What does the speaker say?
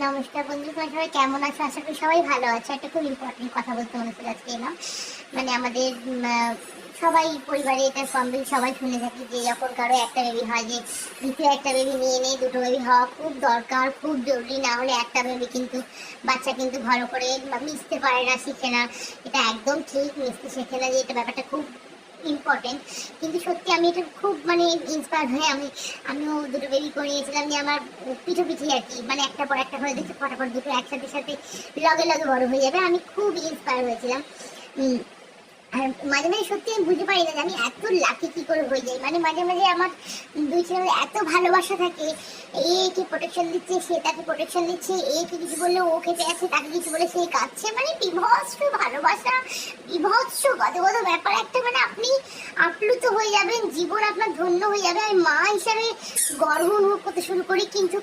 নমস্কার বন্ধু, তোমরা সবাই কেমন আছো? আশা করি সবাই ভালো আছে। একটা খুব ইম্পর্টেন্ট কথা বলতে মনে করে আজকে এলাম। মানে আমাদের সবাই পরিবারে এটা কম বেশি সবাই শুনে থাকি যে যখন কারো একটা বেবি হয় যে দ্বিতীয় একটা বেবি নিয়ে নেই, দুটো বেবি হওয়া খুব দরকার, খুব জরুরি। না হলে একটা বেবি কিন্তু বাচ্চা কিন্তু ভালো করে মিশতে পারে না, শিখে না। এটা একদম ঠিক, মিশতে শেখে না, যে এটা ব্যাপারটা খুব ইম্পর্টেন্ট। কিন্তু সত্যি আমি এটা খুব ইন্সপায়ার হয়ে আমিও দুটো বেবি করিয়েছিলাম, যে আমার পিঠোপিঠি আর কি, মানে একটা পর একটা হয়ে দেখছি ফটাফট দুটো একসাথে সাথে লগে লগে বড় হয়ে যাবে। আমি খুব ইন্সপায়ার হয়েছিলাম। আর মাঝে মাঝে সত্যি আমি বুঝতে পারি না যে আমি এত লাকি কি করে হয়ে যাই। মাঝে মাঝে আমার দুই ছেলে এত ভালোবাসা থাকে, একে প্রোটেকশন দিচ্ছে, সে তাকে প্রোটেকশন দিচ্ছে, একে কিছু বললে ও খেতে আছে, তাকে কিছু বলে সে কাঁদছে। বিভৎস ভালোবাসা, বিভৎস গদগদ ব্যাপার একটা। আপনি আপ্লুত হয়ে যাবেন, জীবন আপনার ধন্য হয়ে যাবে। আমি মা হিসাবে গর্ব অনুভব করতে শুরু করি, কিন্তু